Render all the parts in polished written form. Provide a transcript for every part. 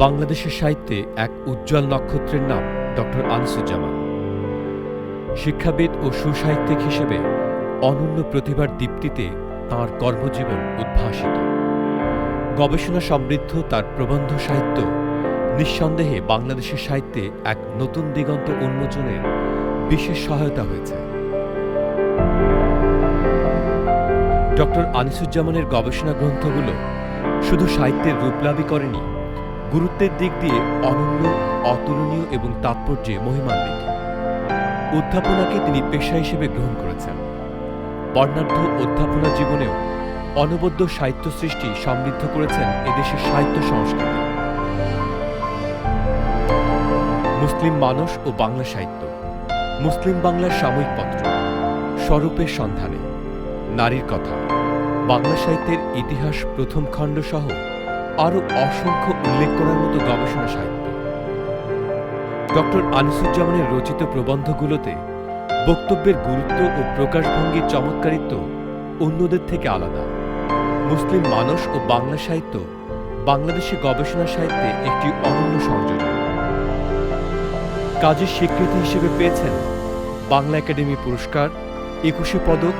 বাংলাদেশের সাহিত্যে এক উজ্জ্বল নক্ষত্রের নাম ডক্টর আনিসুজ্জামান। শিক্ষাবিদ ও সুসাহিত্যিক হিসেবে অনন্য প্রতিভার দীপ্তিতে তাঁর কর্মজীবন উদ্ভাসিত। গবেষণা সমৃদ্ধ তার প্রবন্ধ সাহিত্য নিঃসন্দেহে বাংলাদেশের সাহিত্যে এক নতুন দিগন্ত উন্মোচনের বিশেষ সহায়তা হয়েছে। ডক্টর আনিসুজ্জামানের গবেষণা গ্রন্থগুলো শুধু সাহিত্যের রূপলাভই করেনি, গুরুত্বের দিক দিয়ে অনন্য, অতুলনীয় এবং তাৎপর্যে মহিমান্বিত। অধ্যাপনাকে তিনি পেশা হিসেবে গ্রহণ করেছেন। বর্ণাঢ্য অধ্যাপনা জীবনেও অনবদ্য সাহিত্য সৃষ্টি সমৃদ্ধ করেছেন এদেশের সাহিত্য সংস্কৃতি। মুসলিম মানস ও বাংলা সাহিত্য, মুসলিম বাংলার সাময়িক পত্র, স্বরূপের সন্ধানে, নারীর কথা, বাংলা সাহিত্যের ইতিহাস প্রথম খণ্ড সহ আরও অসংখ্য উল্লেখ করার মতো গবেষণা সাহিত্য। ডক্টর আনিসুজ্জামানের রচিত প্রবন্ধগুলোতে বক্তব্যের গুরুত্ব ও প্রকাশভঙ্গির চমৎকারিত্ব অন্যদের থেকে আলাদা। মুসলিম মানস ও বাংলা সাহিত্য বাংলাদেশে গবেষণা সাহিত্যে একটি অনন্য সংযোজন। কাজের স্বীকৃতি হিসেবে পেয়েছেন বাংলা একাডেমি পুরস্কার, ২১শে পদক,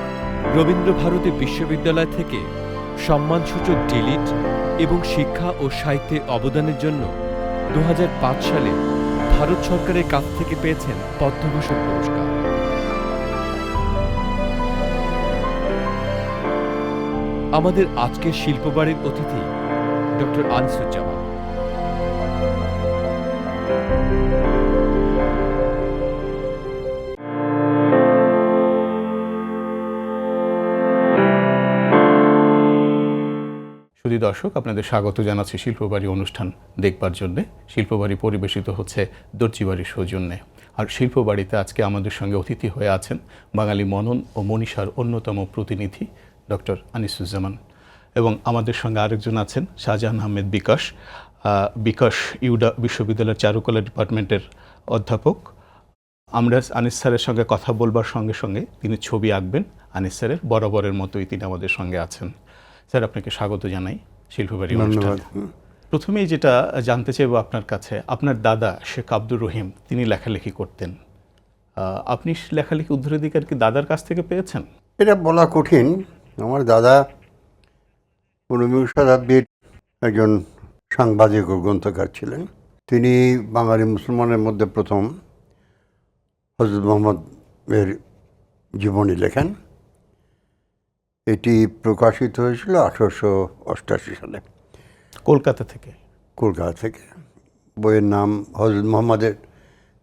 রবীন্দ্রভারতী বিশ্ববিদ্যালয় থেকে সম্মানসূচক ডিলিট এবং শিক্ষা ও সাহিত্যে অবদানের জন্য ২০০৫ সালে ভারত সরকারের কাছ থেকে পেয়েছেন পদ্মভূষণ পুরস্কার। আমাদের আজকের শিল্পবাড়ির অতিথি ডক্টর আনিসুজ্জামান। সুধী দর্শক, আপনাদের স্বাগত জানাচ্ছি শিল্পবাড়ি অনুষ্ঠান দেখবার জন্যে। শিল্পবাড়ি পরিবেশিত হচ্ছে দর্জিবাড়ির সৌজন্যে। আর শিল্পবাড়িতে আজকে আমাদের সঙ্গে অতিথি হয়ে আছেন বাঙালি মনন ও মনীষার অন্যতম প্রতিনিধি ডক্টর আনিসুজ্জামান, এবং আমাদের সঙ্গে আরেকজন আছেন শাহজাহান আহমেদ বিকাশ। বিকাশ ইউডা বিশ্ববিদ্যালয়ের চারুকলা ডিপার্টমেন্টের অধ্যাপক। আমরা আনিস স্যারের সঙ্গে কথা বলবার সঙ্গে সঙ্গে তিনি ছবি আঁকবেন আনিস স্যারের, বরাবরের মতোই তিনি আমাদের সঙ্গে আছেন। স্যার, আপনাকে স্বাগত জানাই শিল্পবাড়ি অনুষ্ঠানে। প্রথমেই যেটা জানতে চাইব আপনার কাছে, আপনার দাদা শেখ আব্দুর রহিম তিনি লেখালেখি করতেন। আপনি লেখালেখি উত্তরাধিকার কি দাদার কাছ থেকে পেয়েছেন? এটা বলা কঠিন। আমার দাদা ১৯ শতাব্দীর একজন সাংবাদিক ও গ্রন্থকার ছিলেন। তিনি বাঙালি মুসলমানের মধ্যে প্রথম হযরত মুহাম্মদের জীবনী লেখেন। এটি প্রকাশিত হয়েছিল ১৮৮৮ সালে কলকাতা থেকে। বইয়ের নাম হযরত মুহাম্মদের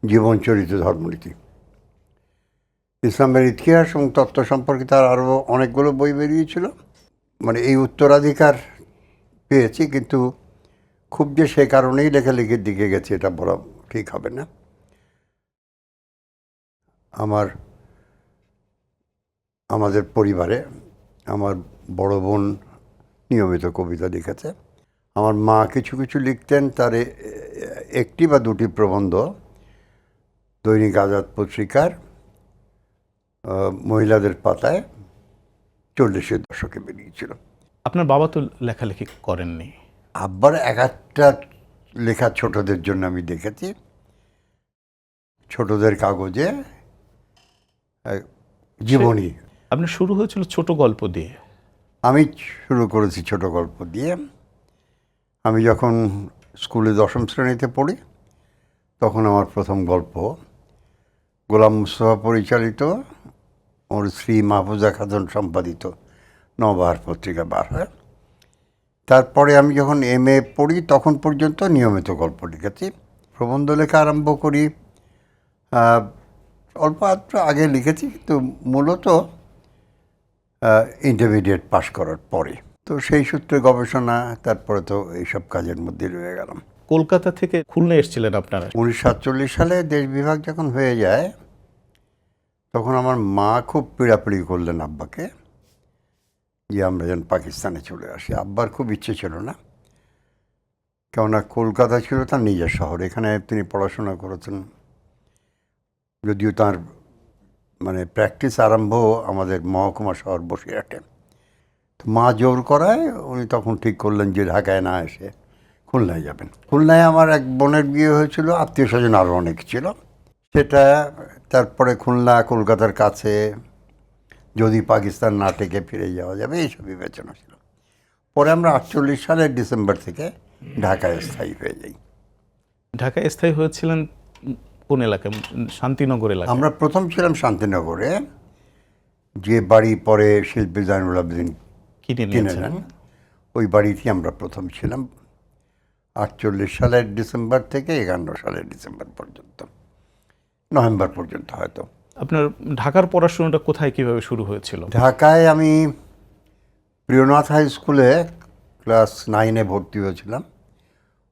জীবনচরিত ধর্মনীতি। ইসলামের ইতিহাস এবং তত্ত্ব সম্পর্কে তার আরও অনেকগুলো বই বেরিয়েছিল। মানে এই উত্তরাধিকার পেয়েছি, কিন্তু খুব যে সে কারণেই লেখালেখির দিকে গেছে এটা বলা ঠিক হবে না। আমাদের পরিবারে আমার বড় বোন নিয়মিত কবিতা লিখেছে। আমার মা কিছু কিছু লিখতেন। তার একটি বা দুটি প্রবন্ধ দৈনিক আজাদ পত্রিকার মহিলাদের পাতায় ৪০-এর দশকে বেরিয়েছিল। আপনার বাবা তো লেখালেখি করেননি? আব্বার এক একটা লেখা ছোটদের জন্য আমি দেখেছি, ছোটদের কাগজে জীবনী। আপনার শুরু হয়েছিল ছোট গল্প দিয়ে? আমি শুরু করেছি ছোট গল্প দিয়ে। আমি যখন স্কুলে ১০ম শ্রেণীতে পড়ি তখন আমার প্রথম গল্প গোলাম মুস্তফা পরিচালিত ওর শ্রী মাহফুজা খাতুন সম্পাদিত নবহার পত্রিকা বার হয়। তারপরে আমি যখন MA পড়ি তখন পর্যন্ত নিয়মিত গল্প লিখেছি। প্রবন্ধ লেখা আরম্ভ করি অল্প আগে লিখেছি, কিন্তু মূলত ইন্টারমিডিয়েট পাশ করার পরে। তো সেই সূত্রে গবেষণা, তারপরে তো এইসব কাজের মধ্যে রয়ে গেলাম। কলকাতা থেকে খুলনা এসেছিলেন আপনারা? ১৯৪৭ সালে দেশ বিভাগ যখন হয়ে যায় তখন আমার মা খুব পীড়াপিড়ি করলেন আব্বাকে যে আমরা যেন পাকিস্তানে চলে আসি। আব্বার খুব ইচ্ছে ছিল না, কেননা কলকাতা ছিল তার নিজের শহর। এখানে তিনি পড়াশোনা করেছেন, যদিও তার মানে প্র্যাকটিস আরম্ভ আমাদের মহকুমা শহর বসিরহাটে। তো মা জোর করায় উনি তখন ঠিক করলেন যে ঢাকায় না এসে খুলনায় যাবেন। খুলনায় আমার এক বোনের বিয়ে হয়েছিল, আত্মীয় স্বজন আরও অনেক ছিল। সেটা তারপরে খুলনা কলকাতার কাছে, যদি পাকিস্তান না টেকে ফিরে যাওয়া যাবে, এইসব বিবেচনা ছিল। পরে আমরা 48 সালের ডিসেম্বর থেকে ঢাকায় স্থায়ী হয়ে যাই। ঢাকায় স্থায়ী হয়েছিলেন কোন এলাকায়? শান্তিনগর এলাকায়? আমরা প্রথম ছিলাম শান্তিনগরে, যে বাড়ি পরে শিল্পী জাইনুল আবেদিন কিনে কিনে নিয়েছেন? নেন, ওই বাড়িতেই আমরা প্রথম ছিলাম 48 সালের ডিসেম্বর থেকে 51 সালের ডিসেম্বর পর্যন্ত, নভেম্বর পর্যন্ত হয়তো। আপনার ঢাকার পড়াশোনাটা কোথায় কিভাবে শুরু হয়েছিল? ঢাকায় আমি প্রিয়নাথ হাই স্কুলে ক্লাস 9-এ ভর্তি হয়েছিলাম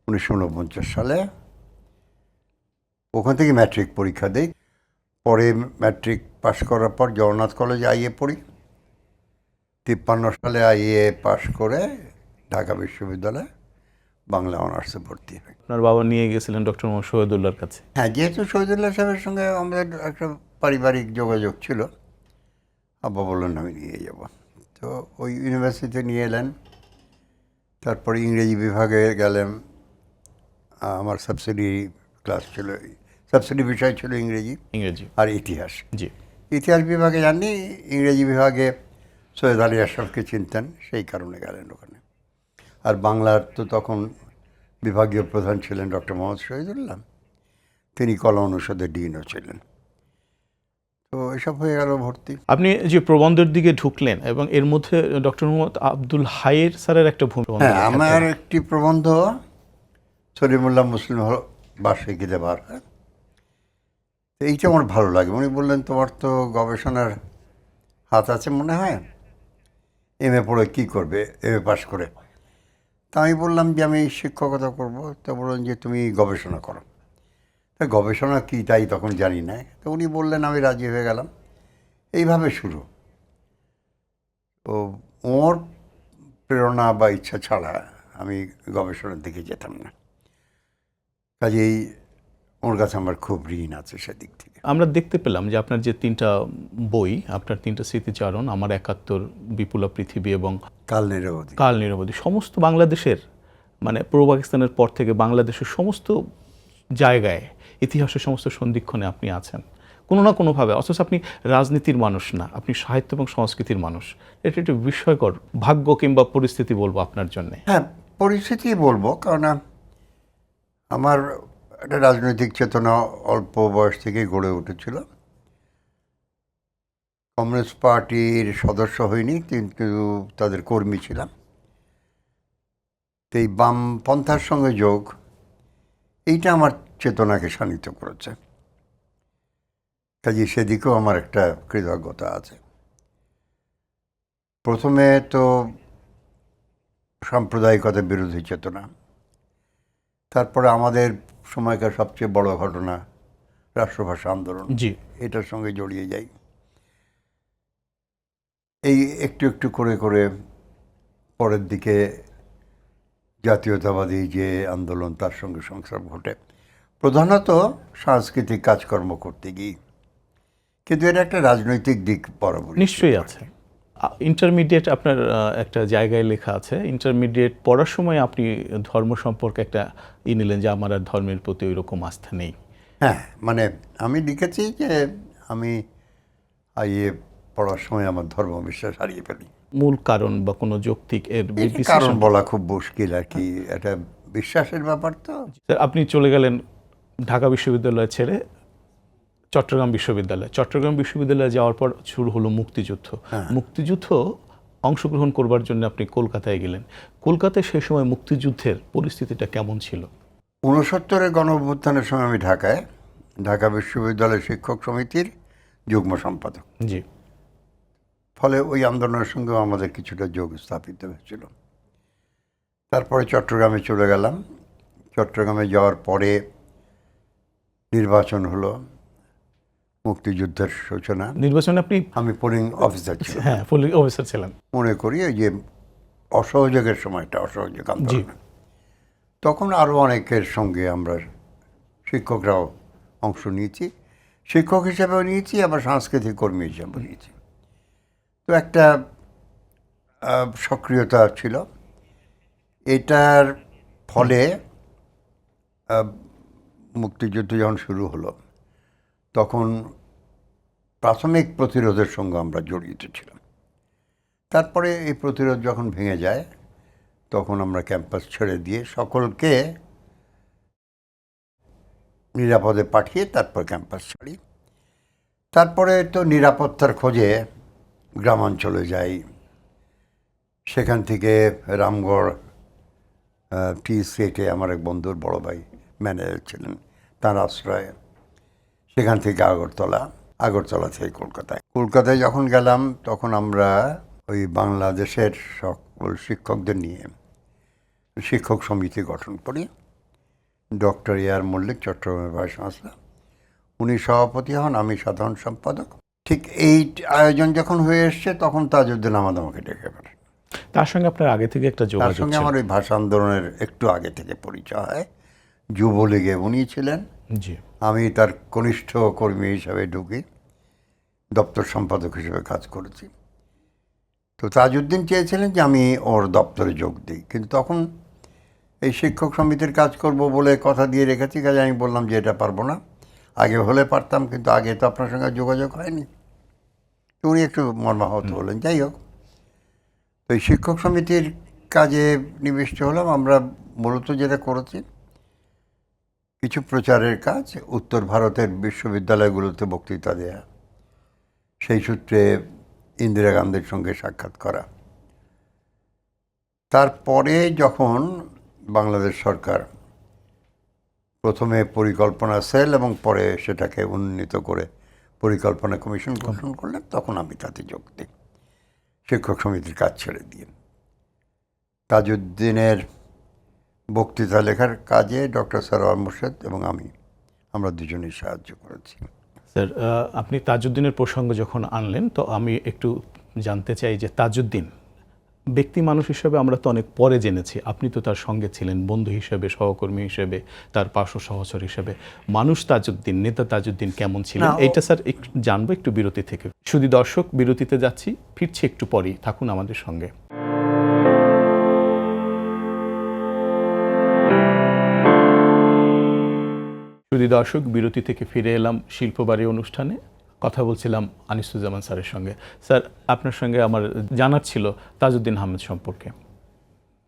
1949 সালে। ওখান থেকে ম্যাট্রিক পরীক্ষা দিই। পরে ম্যাট্রিক পাশ করার পর জগন্নাথ কলেজে আইএ পড়ি। 53 সালে আইএ পাশ করে ঢাকা বিশ্ববিদ্যালয়ে বাংলা অনার্সে ভর্তি হয়। আপনার বাবা নিয়ে গেছিলেন ডক্টর মোহাম্মদ শহীদুল্লাহর কাছে? হ্যাঁ, যেহেতু শহীদুল্লাহ সাহেবের সঙ্গে আমাদের একটা পারিবারিক যোগাযোগ ছিল, আব্বা বললেন আমি নিয়ে যাব। তো ওই ইউনিভার্সিটিতে নিয়ে এলেন। তারপরে ইংরেজি বিভাগে গেলাম। আমার সাবসিডি ক্লাস ছিল, সাবসিডি বিষয় ছিল ইংরেজি ইংরেজি আর ইতিহাস। জি। ইতিহাস বিভাগে যাননি, ইংরেজি বিভাগে সৈয়দ আলী আশরাফকে চিনতেন, সেই কারণে গেলেন ওখানে। আর বাংলার তো তখন বিভাগীয় প্রধান ছিলেন ডক্টর মোহাম্মদ শহীদুল্লাহ, তিনি কলা অনুষদের ডিনও ছিলেন। তো এসব হয়ে গেল ভর্তি। আপনি যে প্রবন্ধের দিকে ঢুকলেন এবং এর মধ্যে ডক্টর মোহাম্মদ আব্দুল হাইয়ের স্যারের একটা ভূমিকা। হ্যাঁ, আমার একটি প্রবন্ধ সলিমুল্লাহ মুসলিম বার্ষিকীতে বার হয়। তো এইটা আমার ভালো লাগে। উনি বললেন তোমার তো গবেষণার হাত আছে মনে হয়, এমএ পড়ে কী করবে, এমএ পাস করে? তা আমি বললাম যে আমি শিক্ষকতা করব। তো বললেন যে তুমি গবেষণা করো। তা গবেষণা কী তাই তখন জানি না। তো উনি বললেন, আমি রাজি হয়ে গেলাম। এইভাবে শুরু। তো ওর প্রেরণা বা ইচ্ছা ছাড়া আমি গবেষণার দিকে যেতাম না। কাজেই ওর কাছে আমার খুব ঋণ আছে সেদিক থেকে। আমরা দেখতে পেলাম যে আপনার যে 3টা বই, আপনার 3টা স্মৃতিচারণ, আমার 71, বিপুলা পৃথিবী এবং কাল নিরবধি, কাল নিরবধি, সমস্ত বাংলাদেশের মানে পূর্ব পাকিস্তানের পর থেকে বাংলাদেশের সমস্ত জায়গায় ইতিহাসের সমস্ত সন্ধিক্ষণে আপনি আছেন কোনো না কোনোভাবে। অথচ আপনি রাজনীতির মানুষ না, আপনি সাহিত্য এবং সংস্কৃতির মানুষ। এটা একটু বিস্ময়কর ভাগ্য কিংবা পরিস্থিতি বলবো আপনার জন্যে। হ্যাঁ, পরিস্থিতি বলবো, কারণ আমার একটা রাজনৈতিক চেতনা অল্প বয়স থেকেই গড়ে উঠেছিল। কমিউনিস্ট পার্টির সদস্য হইনি, কিন্তু তাদের কর্মী ছিলাম। তো এই বামপন্থার সঙ্গে যোগ, এইটা আমার চেতনাকে শানিত করেছে। কাজে সেদিকেও আমার একটা কৃতজ্ঞতা আছে। প্রথমে তো সাম্প্রদায়িকতার বিরোধী চেতনা, তারপরে আমাদের সময়কার সবচেয়ে বড় ঘটনা রাষ্ট্রভাষা আন্দোলন, জি। এটার সঙ্গে জড়িয়ে যাই। এই একটু একটু করে করে পরের দিকে জাতীয়তাবাদী যে আন্দোলন, তার সঙ্গে সংস্রব ঘটে, প্রধানত সাংস্কৃতিক কাজকর্ম করতে গিয়ে। কিন্তু এটা একটা রাজনৈতিক দিক বরাবর নিশ্চয়ই আছে। ইন্টারমিডিয়েট আপনার একটা জায়গায় লেখা আছে, ইন্টারমিডিয়েট পড়ার সময় আপনি ধর্ম সম্পর্কে একটা নিলেন যে আমার আর ধর্মের প্রতি ওই রকম আস্থা নেই। হ্যাঁ, মানে আমি লিখেছি যে আমি আইএ পড়ার সময় আমার ধর্ম বিশ্বাস হারিয়ে ফেলি। মূল কারণ বা কোনো যৌক্তিক এর কারণ বলা খুব মুশকিল আর কি, এটা বিশ্বাসের ব্যাপার। তো আপনি চলে গেলেন ঢাকা বিশ্ববিদ্যালয় ছেড়ে চট্টগ্রাম বিশ্ববিদ্যালয়। চট্টগ্রাম বিশ্ববিদ্যালয়ে যাওয়ার পর শুরু হলো মুক্তিযুদ্ধ। মুক্তিযুদ্ধ অংশগ্রহণ করবার জন্য আপনি কলকাতায় গেলেন। কলকাতায় সেই সময় মুক্তিযুদ্ধের পরিস্থিতিটা কেমন ছিল? 69-এর গণঅভ্যুত্থানের সময় আমি ঢাকা বিশ্ববিদ্যালয় শিক্ষক সমিতির যুগ্ম সম্পাদক। জি। ফলে ওই আন্দোলনের সঙ্গেও আমাদের কিছুটা যোগ স্থাপিত হয়েছিল। তারপরে চট্টগ্রামে চলে গেলাম। চট্টগ্রামে যাওয়ার পরে নির্বাচন হলো, মুক্তিযুদ্ধের সূচনা। নির্বাচনে আপনি? আমি পোলিং অফিসার ছিলাম। হ্যাঁ, পোলিং অফিসার ছিলেন। মনে করি ওই যে অসহযোগের সময়টা, অসহযোগ আন্দোলন, তখন আরও অনেকের সঙ্গে আমরা শিক্ষকরাও অংশ নিয়েছি, শিক্ষক হিসেবেও নিয়েছি, আবার সাংস্কৃতিক কর্মী হিসেবেও নিয়েছি। তো একটা সক্রিয়তা ছিল। এটার ফলে মুক্তিযুদ্ধ যখন শুরু হলো তখন প্রাথমিক প্রতিরোধের সঙ্গে আমরা জড়িত ছিলাম। তারপরে এই প্রতিরোধ যখন ভেঙে যায় তখন আমরা ক্যাম্পাস ছেড়ে দিয়ে সকলকে নিরাপদে পাঠিয়ে তারপর ক্যাম্পাস ছাড়ি। তারপরে তো নিরাপত্তার খোঁজে গ্রামাঞ্চলে যাই, সেখান থেকে রামগড় টি স্টেটে আমার এক বন্ধুর বড় ভাই ম্যানেজার ছিলেন, তার আশ্রয়ে, সেখান থেকে আগরতলা থেকে কলকাতায় যখন গেলাম তখন আমরা ওই বাংলাদেশের সকল শিক্ষকদের নিয়ে শিক্ষক সমিতি গঠন করি। ডক্টর এ আর মল্লিক, চট্টগ্রামের ভাইস চ্যান্সেলর, উনি সভাপতি হন, আমি সাধারণ সম্পাদক। ঠিক এই আয়োজন যখন হয়ে এসছে তখন তাজউদ্দিন আহমদ আমাকে ডেকে পাঠান। তার সঙ্গে আপনার আগে থেকে একটা তার যোগাযোগ সঙ্গে ছিল? আমার ওই ভাষা আন্দোলনের একটু আগে থেকে পরিচয় হয়। যুবলীগে উনি ছিলেন, জি। আমি তার কনিষ্ঠ কর্মী হিসাবে ঢুকি, দপ্তর সম্পাদক হিসেবে কাজ করেছি। তো তাজউদ্দিন চেয়েছিলেন যে আমি ওর দপ্তরে যোগ দিই, কিন্তু তখন এই শিক্ষক সমিতির কাজ করব বলে কথা দিয়ে রেখেছি, কাজে আমি বললাম যে এটা পারবো না। আগে হলে পারতাম, কিন্তু আগে তো আপনার সঙ্গে যোগাযোগ হয়নি। তো উনি একটু মর্মাহত হলেন। যাই হোক, তো এই শিক্ষক সমিতির কাজে নিবিষ্ট হলাম। আমরা মূলত যেটা করেছি কিছু প্রচারের কাজ, উত্তর ভারতের বিশ্ববিদ্যালয়গুলোতে বক্তৃতা দেয়া, সেই সূত্রে ইন্দিরা গান্ধীর সঙ্গে সাক্ষাৎ করা। তারপরে যখন বাংলাদেশ সরকার প্রথমে পরিকল্পনা সেল এবং পরে সেটাকে উন্নীত করে পরিকল্পনা কমিশন গঠন করলেন, তখন আমি তাতে যোগ দিই শিক্ষক সমিতির কাজ ছেড়ে দিয়ে। তাজউদ্দিনের বক্তৃতা লেখার কাজে ডক্টর সরওয়ার মুর্শেদ এবং আমরা দুজনেই সাহায্য করেছি। স্যার, আপনি তাজউদ্দিনের প্রসঙ্গ যখন আনলেন তো আমি একটু জানতে চাই যে তাজউদ্দিন ব্যক্তি মানুষ হিসেবে আমরা তো অনেক পরে জেনেছি, আপনি তো তার সঙ্গে ছিলেন বন্ধু হিসেবে, সহকর্মী হিসেবে, তার পার্শ্ব সহচর হিসেবে। মানুষ তাজউদ্দিন, নেতা তাজউদ্দিন কেমন ছিলেন এইটা স্যার একটু জানবো একটু বিরতি থেকে। শুধু দর্শক, বিরতিতে যাচ্ছি, ফিরছি একটু পরেই, থাকুন আমাদের সঙ্গে। শুধু দর্শক, বিরতি থেকে ফিরে এলাম শিল্পবাড়ি অনুষ্ঠানে। কথা বলছিলাম আনিসুজ্জামান স্যারের সঙ্গে। স্যার, আপনার সঙ্গে আমার জানার ছিল তাজউদ্দিন আহমেদ সম্পর্কে।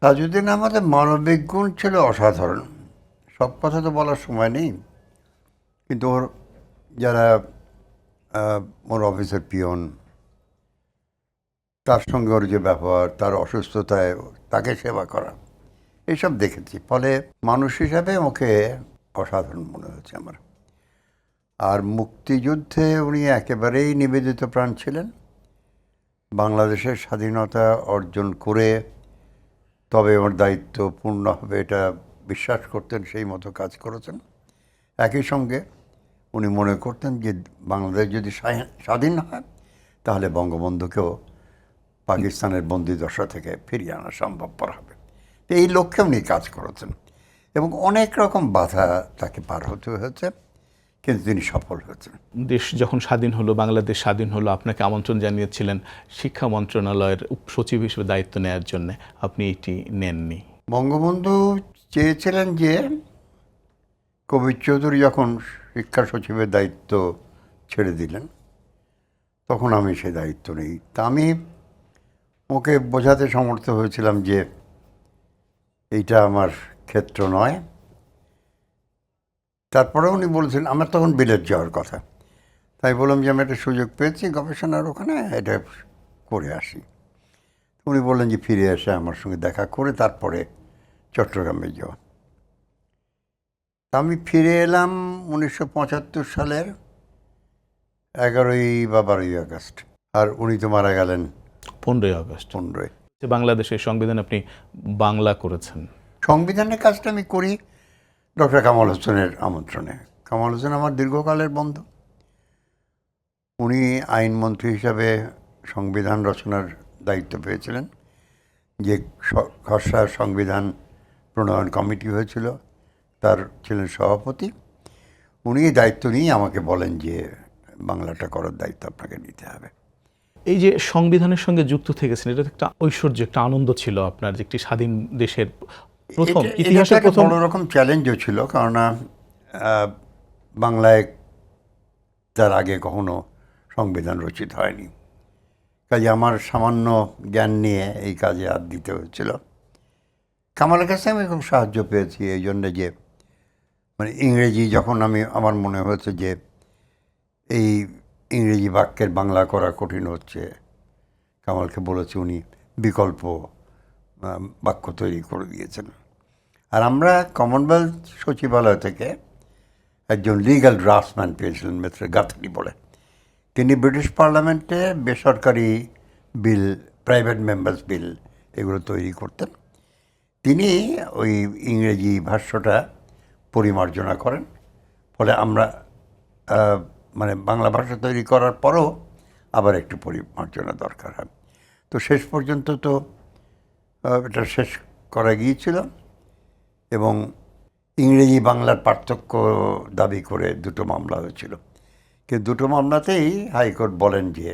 তাজউদ্দিন আহমেদের মানবিক গুণ ছিল অসাধারণ। সব কথা তো বলার সময় নেই, কিন্তু ওর যারা ওর অফিসের পিয়ন, তার সঙ্গে ওর যে ব্যবহার, তার অসুস্থতায় তাকে সেবা করা, এইসব দেখেছি। ফলে মানুষ হিসাবে ওকে অসাধারণ মনে হয়েছে আমার। আর মুক্তিযুদ্ধে উনি একেবারেই নিবেদিত প্রাণ ছিলেন। বাংলাদেশের স্বাধীনতা অর্জন করে তবে ওর দায়িত্ব পূর্ণ হবে এটা বিশ্বাস করতেন, সেই মতো কাজ করেছেন। একই সঙ্গে উনি মনে করতেন যে বাংলাদেশ যদি স্বাধীন হয় তাহলে বঙ্গবন্ধুকেও পাকিস্তানের বন্দিদশা থেকে ফিরিয়ে আনা সম্ভবপর হবে। তো এই লক্ষ্যে উনি কাজ করেছেন এবং অনেক রকম বাধা তাকে পার হতে হয়েছে, কিন্তু তিনি সফল হয়েছেন। দেশ যখন স্বাধীন হলো, বাংলাদেশ স্বাধীন হলো, আপনাকে আমন্ত্রণ জানিয়েছিলেন শিক্ষা মন্ত্রণালয়ের উপসচিব হিসেবে দায়িত্ব নেওয়ার জন্য, আপনি এটি নেননি। বঙ্গবন্ধু চেয়েছিলেন যে কবির চৌধুরী যখন শিক্ষা সচিবের দায়িত্ব ছেড়ে দিলেন তখন আমি সেই দায়িত্ব নেই। তা আমি ওকে বোঝাতে সমর্থ হয়েছিলাম যে এইটা আমার ক্ষেত্র নয়। তারপরে উনি বলেছিলেন, আমার তখন বিলেত যাওয়ার কথা, তাই বললাম যে আমি একটা সুযোগ পেয়েছি গবেষণার ওখানে, এটা করে আসি। উনি বললেন যে ফিরে এসে আমার সঙ্গে দেখা করে তারপরে চট্টগ্রামে যাওয়া। আমি ফিরে এলাম 1975 সালের 11ই বা 12ই আগস্ট, আর উনি তো মারা গেলেন 15ই আগস্ট। 15ই। বাংলাদেশের সংবিধান আপনি বাংলা করেছেন। সংবিধানের কাজটা আমি করি ডক্টর কামাল হোসেনের আমন্ত্রণে। কামাল হোসেন আমার দীর্ঘকালের বন্ধু। উনি আইনমন্ত্রী হিসাবে সংবিধান রচনার দায়িত্ব পেয়েছিলেন। যে খসড়া সংবিধান প্রণয়ন কমিটি হয়েছিল তার ছিলেন সভাপতি। উনি এই দায়িত্ব নিয়ে আমাকে বলেন যে বাংলাটা করার দায়িত্ব আপনাকে নিতে হবে। এই যে সংবিধানের সঙ্গে যুক্ত থেকেছেন, এটা একটা ঐশ্বর্য, একটা আনন্দ ছিল আপনার, যে একটি স্বাধীন দেশের প্রথম এটা ইতিহাসে একটা প্রথম। বড় রকম চ্যালেঞ্জও ছিল, কেননা বাংলায় তার আগে কখনো সংবিধান রচিত হয়নি। কাজে আমার সামান্য জ্ঞান নিয়ে এই কাজে হাত দিতে হয়েছিল। কামালের কাছে আমি খুব সাহায্য পেয়েছি এই জন্যে যে মানে ইংরেজি যখন আমার মনে হয়েছে যে এই ইংরেজি বাক্যের বাংলা করা কঠিন হচ্ছে, কামালকে বলেছি, উনি বিকল্প বাক্য তৈরি করে দিয়েছেন। আর আমরা কমনওয়েলথ সচিবালয় থেকে একজন লিগ্যাল ড্রাফটসম্যান পেয়েছিলেন, মিস্টার গাথারি বলে। তিনি ব্রিটিশ পার্লামেন্টে বেসরকারি বিল, প্রাইভেট মেম্বার্স বিল এগুলো তৈরি করতেন। তিনি ওই ইংরেজি ভাষ্যটা পরিমার্জনা করেন, ফলে আমরা মানে বাংলা ভাষা তৈরি করার পরও আবার একটু পরিমার্জনা দরকার হয়। তো শেষ পর্যন্ত তো এটা শেষ করা গিয়েছিল এবং ইংরেজি বাংলার পার্থক্য দাবি করে দুটো মামলা হয়েছিল, কিন্তু দুটো মামলাতেই হাইকোর্ট বলেন যে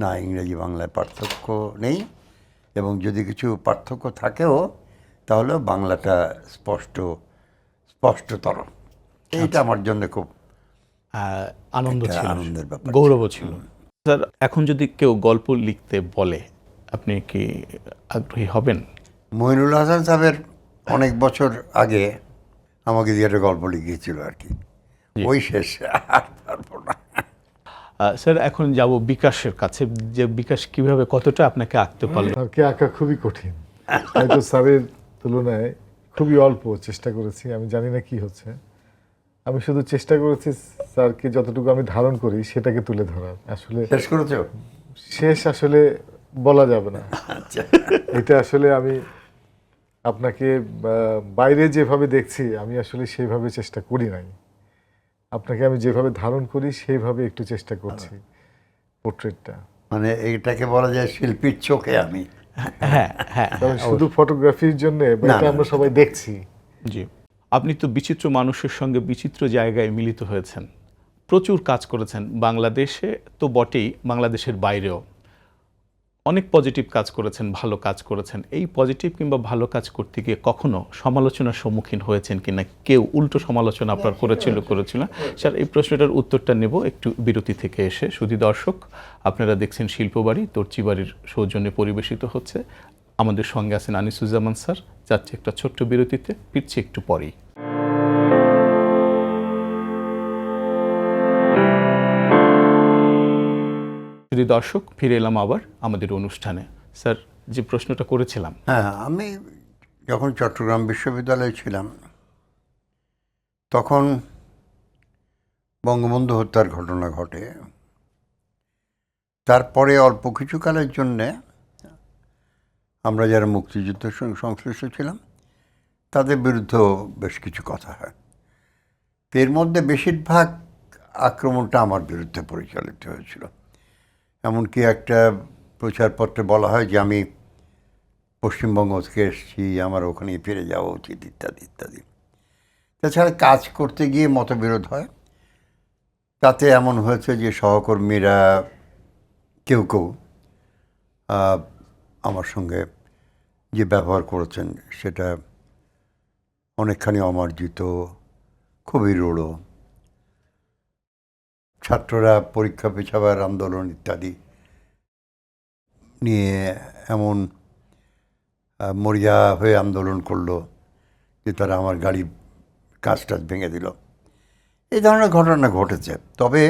না, ইংরেজি বাংলায় পার্থক্য নেই, এবং যদি কিছু পার্থক্য থাকেও তাহলে বাংলাটা স্পষ্টতর। এইটা আমার জন্য খুব আনন্দ একটা ছিল, আনন্দের ব্যাপার গৌরব ছিল। স্যার, এখন যদি কেউ গল্প লিখতে বলে আপনি কি আগ্রহী হবেন? মইনুল হাসান সাহেবের অনেক বছর আগে আমাকে দিয়ে একটা গল্প লিখিয়েছিল আর কি, ওই শেষ, আর পারবো না। স্যার, এখন যাব বিকাশের কাছে, যে বিকাশ কিভাবে কতটা আপনাকে আঁকতে পারলো? স্যারকে আঁকা খুবই কঠিন, হয়তো স্যারের তুলনায় খুবই অল্প চেষ্টা করেছি। আমি জানি না কি হচ্ছে, আমি শুধু চেষ্টা করেছি স্যারকে যতটুকু আমি ধারণ করি সেটাকে তুলে ধরার। আসলে শেষ করেছো? শেষ আসলে বলা যাবে না। আচ্ছা, এটা আসলে আমি আপনাকে বাইরে যেভাবে দেখছি আমি আসলে সেইভাবে চেষ্টা করি নাই। আপনাকে আমি যেভাবে ধারণ করি সেইভাবে একটু চেষ্টা করছি পোর্ট্রেটটা। মানে এইটাকে বলা যায় শিল্পীর চোখে আমি। হ্যাঁ হ্যাঁ, তবে শুধু ফটোগ্রাফির জন্য এটা আমরা সবাই দেখছি। জি। আপনি তো বিচিত্র মানুষের সঙ্গে বিচিত্র জায়গায় মিলিত হয়েছেন, প্রচুর কাজ করেছেন, বাংলাদেশে তো বটেই, বাংলাদেশের বাইরেও অনেক পজিটিভ কাজ করেছেন, ভালো কাজ করেছেন। এই পজিটিভ কিংবা ভালো কাজ করতে গিয়ে কখনো সমালোচনার সম্মুখীন হয়েছেন কিনা? কেউ উল্টো সমালোচনা আপনার করেছিল না? স্যার, এই প্রশ্নটার উত্তরটা নেব একটু বিরতি থেকে এসে। শুধু দর্শক, আপনারা দেখছেন শিল্পবাড়ি, দর্জিবাড়ির সৌজন্যে পরিবেশিত হচ্ছে। আমাদের সঙ্গে আছেন আনিসুজ্জামান স্যার। যাচ্ছে একটা ছোট্ট বিরতিতে, ফিরছি একটু পরেই। যদি দর্শক, ফিরে এলাম আবার আমাদের অনুষ্ঠানে। স্যার, যে প্রশ্নটা করেছিলাম, হ্যাঁ, আমি যখন চট্টগ্রাম বিশ্ববিদ্যালয়ে ছিলাম তখন বঙ্গবন্ধু হত্যার ঘটনা ঘটে। তারপরে অল্প কিছু কালের জন্যে আমরা যারা মুক্তিযুদ্ধের সঙ্গে সংশ্লিষ্ট ছিলাম তাদের বিরুদ্ধেও বেশ কিছু কথা হয়। এর মধ্যে বেশিরভাগ আক্রমণটা আমার বিরুদ্ধে পরিচালিত হয়েছিল। এমনকি একটা প্রচারপত্রে বলা হয় যে আমি পশ্চিমবঙ্গ থেকে এসেছি, আমার ওখানে ফিরে যাওয়া উচিত, ইত্যাদি ইত্যাদি। তাছাড়া কাজ করতে গিয়ে মতবিরোধ হয়। তাতে এমন হয়েছে যে সহকর্মীরা কেউ কেউ আমার সঙ্গে যে ব্যবহার করেছেন সেটা অনেকখানি অমার্জিত, খুবই রূঢ়। ছাত্ররা পরীক্ষা পেছাবার আন্দোলন ইত্যাদি নিয়ে এমন মরিয়া হয়ে আন্দোলন করলো যে তারা আমার গাড়ি কাঁচ টাচ ভেঙে দিল। এই ধরনের ঘটনা ঘটেছে। তবে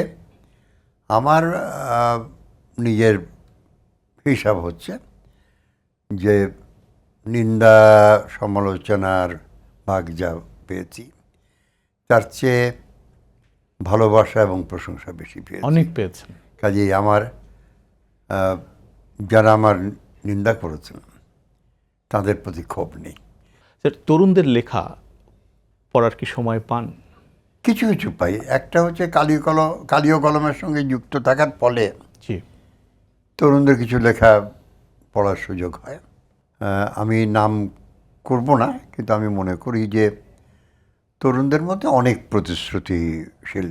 আমার নিজের হিসাব হচ্ছে যে নিন্দা সমালোচনার ভাগ যা পেয়েছি তার চেয়ে ভালোবাসা এবং প্রশংসা বেশি পেয়েছি। অনেক পেয়েছেন। কাজেই আমার যারা আমার নিন্দা করেছেন তাদের প্রতি ক্ষোভ নেই। স্যার, তরুণদের লেখা পড়ার কি সময় পান? কিছু কিছু পাই। একটা হচ্ছে কালীয় কলমের সঙ্গে যুক্ত থাকার ফলে জি, তরুণদের কিছু লেখা পড়ার সুযোগ হয়। আমি নাম করব না, কিন্তু আমি মনে করি যে তরুণদের মধ্যে অনেক প্রতিশ্রুতিশীল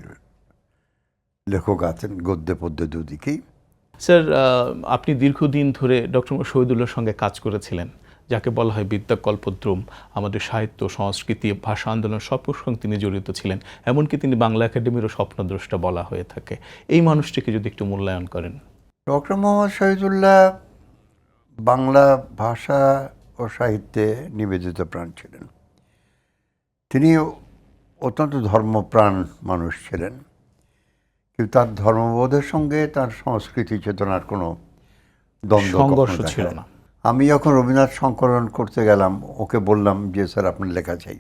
লেখক আছেন, গদ্যে পদ্যে দুদিকেই। স্যার, আপনি দীর্ঘদিন ধরে ডক্টর শহীদুল্লাহর সঙ্গে কাজ করেছিলেন। যাকে বলা হয় বিদ্যা কল্পদ্রুম, আমাদের সাহিত্য, সংস্কৃতি, ভাষা আন্দোলন সব সঙ্গে তিনি জড়িত ছিলেন, এমনকি তিনি বাংলা একাডেমিরও স্বপ্নদ্রষ্টা বলা হয়ে থাকে। এই মানুষটিকে যদি একটু মূল্যায়ন করেন। ডক্টর মোহাম্মদ শহীদুল্লাহ বাংলা ভাষা ও সাহিত্যে নিবেদিত প্রাণ ছিলেন। তিনি অত্যন্ত ধর্মপ্রাণ মানুষ ছিলেন, কিন্তু তার ধর্মবোধের সঙ্গে তার সংস্কৃতি চেতনার কোনো দ্বন্দ্ব সংঘর্ষ কখনো দেখা ছিল যায় না। আমি যখন রবীন্দ্রনাথ সংকলন করতে গেলাম, ওকে বললাম যে স্যার আপনার লেখা চাই।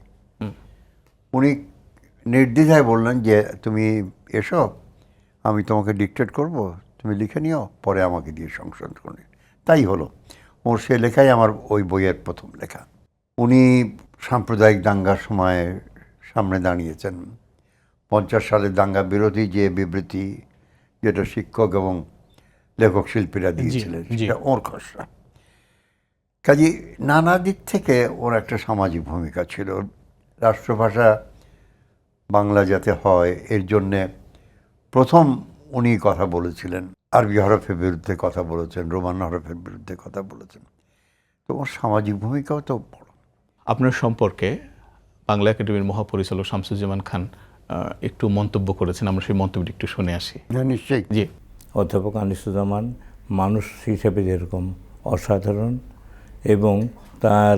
উনি নির্দ্বিধায় বললেন যে তুমি এসো, আমি তোমাকে ডিকটেট করব, তুমি লিখে নিও, পরে আমাকে দিয়ে সংশোধন করে। তাই হলো, ওর সে লেখাই আমার ওই বইয়ের প্রথম লেখা। উনি সাম্প্রদায়িক দাঙ্গার সময় সামনে দাঁড়িয়েছেন। 50 সালের দাঙ্গা বিরোধী যে বিবৃতি, যেটা শিক্ষক এবং লেখক শিল্পীরা দিয়েছিলেন, জি। সেটা ওর খসড়া। কাজে নানা দিক থেকে ওর একটা সামাজিক ভূমিকা ছিল। রাষ্ট্রভাষা বাংলা যাতে হয় এর জন্যে প্রথম উনি কথা বলেছিলেন। আরবি হরফের বিরুদ্ধে কথা বলেছেন, রোমান হরফের বিরুদ্ধে কথা বলেছেন। তো ওর সামাজিক ভূমিকাও তো বড়। আপনার সম্পর্কে বাংলা একাডেমির মহাপরিচালক শামসুজ্জামান খান একটু মন্তব্য করেছেন, আমরা সেই মন্তব্যটি একটু শুনে আসি। হ্যাঁ, নিশ্চয়ই। জি। অধ্যাপক আনিসুজ্জামান মানুষ হিসেবে যেরকম অসাধারণ, এবং তার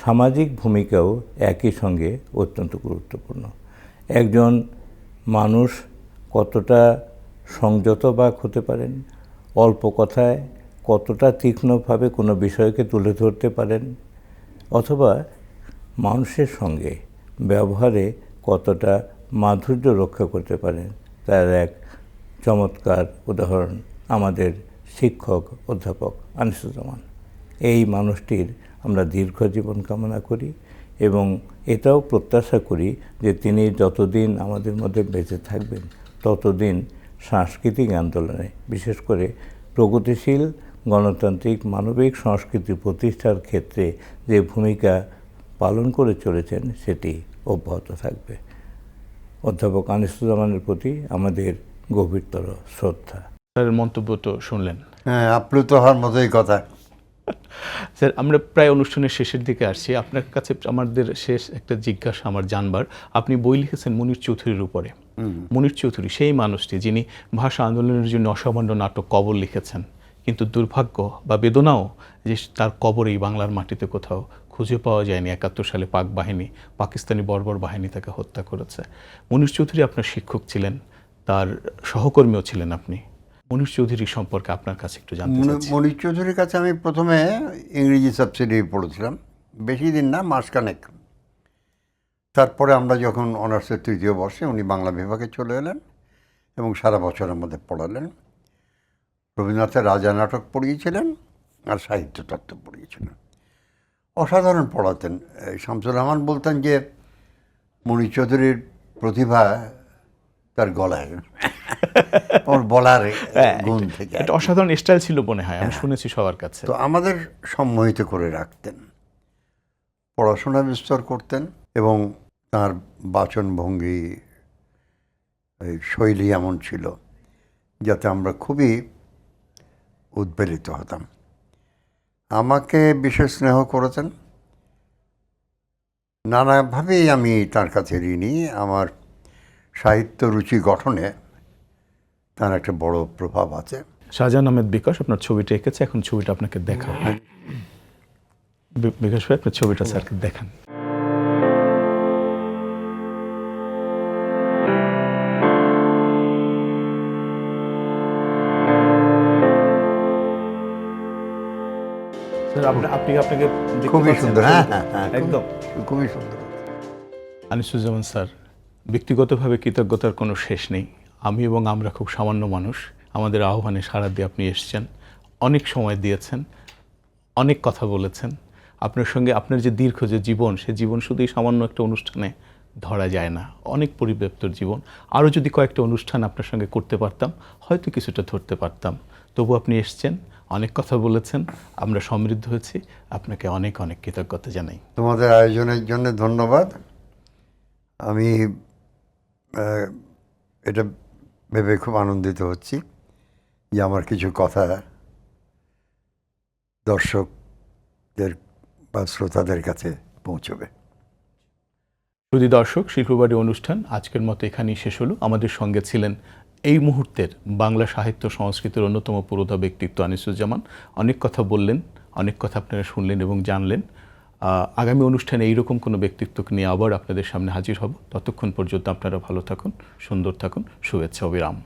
সামাজিক ভূমিকাও একই সঙ্গে অত্যন্ত গুরুত্বপূর্ণ। একজন মানুষ কতটা সংযতবাক হতে পারেন, অল্প কথায় কতটা তীক্ষ্ণভাবে কোনো বিষয়কে তুলে ধরতে পারেন, অথবা মানুষের সঙ্গে ব্যবহারে কতটা মাধুর্য রক্ষা করতে পারেন, তার এক চমৎকার উদাহরণ আমাদের শিক্ষক অধ্যাপক আনিসুজ্জামান। এই মানুষটির আমরা দীর্ঘ জীবন কামনা করি এবং এটাও প্রত্যাশা করি যে তিনি যতদিন আমাদের মধ্যে বেঁচে থাকবেন ততদিন সাংস্কৃতিক আন্দোলনে, বিশেষ করে প্রগতিশীল গণতান্ত্রিক মানবিক সংস্কৃতি প্রতিষ্ঠার ক্ষেত্রে যে ভূমিকা পালন করে চলেছেন সেটি অব্যাহত থাকবে। অধ্যাপক আনিসুজ্জামানের প্রতি আমাদের গভীরতর শ্রদ্ধা। স্যারের মন্তব্য তো শুনলেন। হ্যাঁ, আপ্লুত হওয়ার মতোই কথা। স্যার, আমরা প্রায় অনুষ্ঠানের শেষের দিকে আসছি। আপনার কাছে আমাদের শেষ একটা জিজ্ঞাসা আমার জানবার, আপনি বই লিখেছেন মুনীর চৌধুরীর উপরে। মুনীর চৌধুরী সেই মানুষটি যিনি ভাষা আন্দোলনের জন্য অসামান্য নাটক কবর লিখেছেন, কিন্তু দুর্ভাগ্য বা বেদনাও যে তার কবরেই বাংলার মাটিতে কোথাও খুঁজে পাওয়া যায়নি। 71 সালে পাক বাহিনী, পাকিস্তানি বর্বর বাহিনী তাকে হত্যা করেছে। মুনীর চৌধুরী আপনার শিক্ষক ছিলেন, তার সহকর্মীও ছিলেন আপনি। মুনীর চৌধুরী সম্পর্কে আপনার কাছে একটু জানতে চাচ্ছি। মনির চৌধুরীর কাছে আমি প্রথমে ইংরেজি সাবসিডি পড়েছিলাম, বেশি দিন না, মাসখানেক। তারপরে আমরা যখন অনার্সের 3য় বর্ষে উনি বাংলা বিভাগে চলে এলেন এবং সারা বছরের মধ্যে পড়ালেন। রবীন্দ্রনাথের রাজা নাটক পড়িয়েছিলেন আর সাহিত্য তত্ত্ব পড়িয়েছিলেন। অসাধারণ পড়াতেন। শামসুর রহমান বলতেন যে মনির চৌধুরীর প্রতিভা তার গলায়, ওর বলার গুণ থেকে। একটা অসাধারণ স্টাইল ছিল মনে হয়, আমি শুনেছি সবার কাছে। তো আমাদের সম্মোহিত করে রাখতেন, পড়াশোনা বিস্তার করতেন এবং তার বাচনভঙ্গি, শৈলী এমন ছিল যাতে আমরা খুবই উদ্বেলিত হতাম। আমাকে বিশেষ স্নেহ করেছেন। নানাভাবেই আমি তার কাছে ঋণী। আমার সাহিত্য রুচি গঠনে তার একটা বড় প্রভাব আছে। শাহজাহান আহমেদ বিকাশ আপনার ছবিটা এঁকেছে, এখন ছবিটা আপনাকে দেখাবো। বিকাশ ভাই, আপনার ছবিটা স্যারকে দেখান। আপনি আপনাকে দেখতে খুবই পাচ্ছেন? সুন্দর। হ্যাঁ হ্যাঁ হ্যাঁ, একদম খুবই সুন্দর। আনিসুজ্জামান স্যার, ব্যক্তিগতভাবে কৃতজ্ঞতার কোনো শেষ নেই। আমি এবং আমরা খুব সামান্য মানুষ। আমাদের আহ্বানে সাড়া দিয়ে আপনি এসেছেন, অনেক সময় দিয়েছেন, অনেক কথা বলেছেন। আপনার সঙ্গে আপনার যে দীর্ঘ যে জীবন, সে জীবন শুধুই সামান্য একটা অনুষ্ঠানে ধরা যায় না, অনেক পরিব্যাপ্তর জীবন। আরও যদি কয়েকটা অনুষ্ঠান আপনার সঙ্গে করতে পারতাম, হয়তো কিছুটা ধরতে পারতাম। তবু আপনি এসেছেন, অনেক কথা বলেছেন, আমরা সমৃদ্ধ হয়েছি। আপনাকে অনেক অনেক কৃতজ্ঞতা জানাই। তোমাদের আয়োজনের জন্য ধন্যবাদ। আমি এটা ভেবে খুব আনন্দিত হচ্ছি যে আমার কিছু কথা দর্শকদের বা শ্রোতাদের কাছে পৌঁছবে। শুধু দর্শক, শিল্পবাড়ি অনুষ্ঠান আজকের মতো এখানেই শেষ হলো। আমাদের সঙ্গে ছিলেন এই মুহূর্তের বাংলা সাহিত্য সংস্কৃতির অন্যতম পুরোধা ব্যক্তিত্ব আনিসুজ্জামান। অনেক কথা বললেন, অনেক কথা আপনারা শুনলেন এবং জানলেন। আগামী অনুষ্ঠানে এইরকম কোনো ব্যক্তিত্বকে নিয়ে আবার আপনাদের সামনে হাজির হব। ততক্ষণ পর্যন্ত আপনারা ভালো থাকুন, সুন্দর থাকুন। শুভেচ্ছা, অবিরাম।